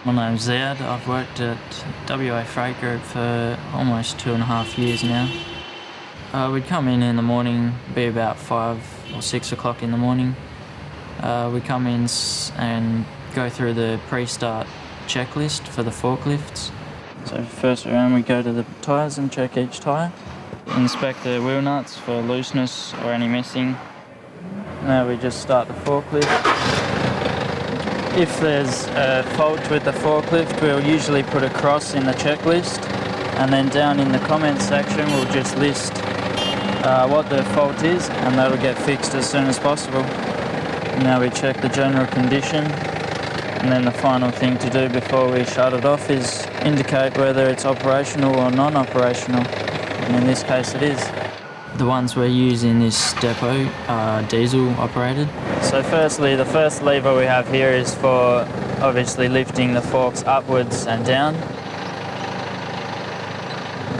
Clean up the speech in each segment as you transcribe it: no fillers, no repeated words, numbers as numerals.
My name's Ziad. I've worked at WA Freight Group for almost 2.5 years now. We'd come in the morning, be about 5 or 6 o'clock in the morning. We come in and go through the pre-start checklist for the forklifts. So first round we go to the tyres and check each tyre. Inspect the wheel nuts for looseness or any missing. Now we just start the forklift. If there's a fault with the forklift, we'll usually put a cross in the checklist, and then down in the comments section we'll just list what the fault is, and that'll get fixed as soon as possible. Now we check the general condition, and then the final thing to do before we shut it off is indicate whether it's operational or non-operational, and in this case it is. The ones we use in this depot are diesel operated. So firstly, the first lever we have here is for obviously lifting the forks upwards and down.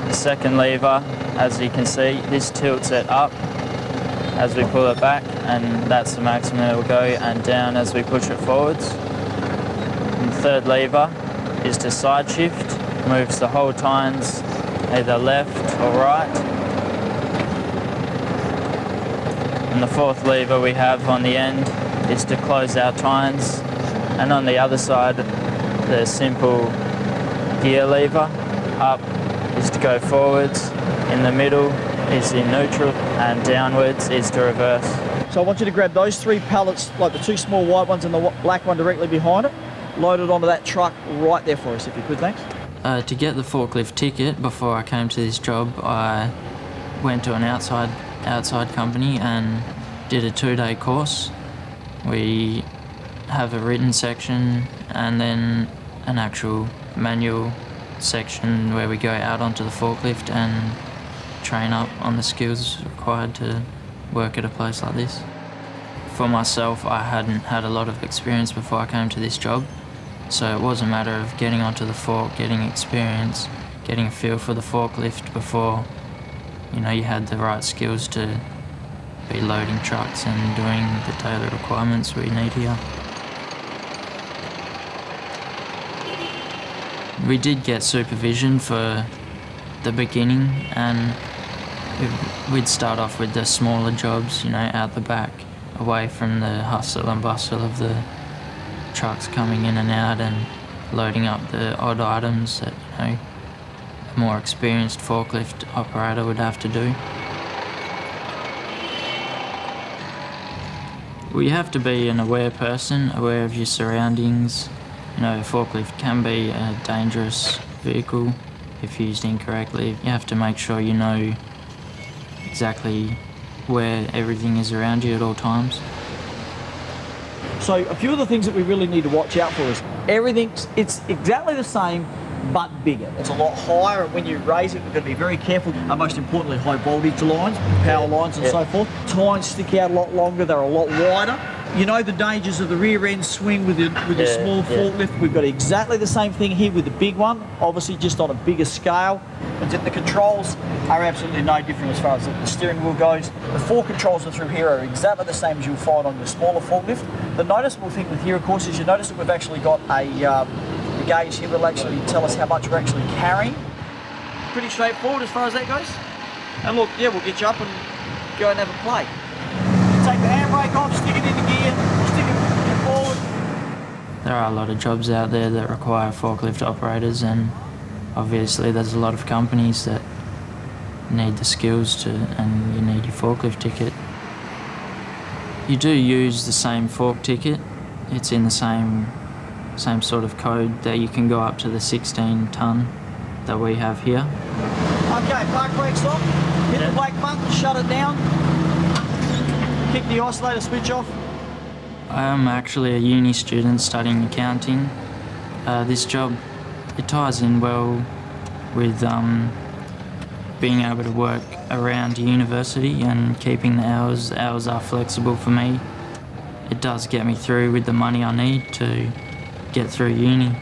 The second lever, as you can see, this tilts it up as we pull it back, and that's the maximum it will go, and down as we push it forwards. And the third lever is to side shift, moves the whole tines either left or right. And the fourth lever we have on the end is to close our tines, and on the other side the simple gear lever up is to go forwards, in the middle is in neutral, and downwards is to reverse. So I want you to grab those 3 pallets, like the 2 small white ones and the black one directly behind it, load it onto that truck right there for us if you could, thanks. To get the forklift ticket before I came to this job, I went to an outside company and did a 2-day course. We have a written section and then an actual manual section where we go out onto the forklift and train up on the skills required to work at a place like this. For myself, I hadn't had a lot of experience before I came to this job, so it was a matter of getting onto the fork, getting experience, getting a feel for the forklift before you had the right skills to be loading trucks and doing the daily requirements we need here. We did get supervision for the beginning, and we'd start off with the smaller jobs, out the back, away from the hustle and bustle of the trucks coming in and out and loading up the odd items that, a more experienced forklift operator would have to do. We have to be an aware person, aware of your surroundings. A forklift can be a dangerous vehicle if used incorrectly. You have to make sure you know exactly where everything is around you at all times. So a few of the things that we really need to watch out for is it's exactly the same but bigger. It's a lot higher, and when you raise it, we've got to be very careful. And most importantly, high voltage lines, power lines and so forth. Tines stick out a lot longer, they're a lot wider. The dangers of the rear end swing with the small forklift. We've got exactly the same thing here with the big one, obviously just on a bigger scale. And the controls are absolutely no different as far as the steering wheel goes. The 4 controls that are through here are exactly the same as you'll find on the smaller forklift. The noticeable thing with here, of course, is you notice that we've actually got a gauge here that will actually tell us how much we're actually carrying. Pretty straightforward as far as that goes. And look, we'll get you up and go and have a play. Take the handbrake off, stick it in the gear, stick it forward. There are a lot of jobs out there that require forklift operators, and obviously there's a lot of companies that need the skills and you need your forklift ticket. You do use the same fork ticket. It's in the same sort of code that you can go up to the 16 tonne that we have here. Okay, park brakes off, hit the black button, shut it down, kick the oscillator switch off. I am actually a uni student studying accounting. This job, it ties in well with being able to work around university and keeping the hours. The hours are flexible for me. It does get me through with the money I need to get through uni.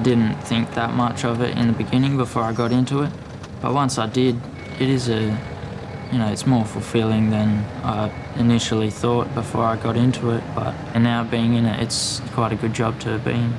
Didn't think that much of it in the beginning before I got into it, but once I did, it is it's more fulfilling than I initially thought before I got into it, and now being in it, it's quite a good job to have been.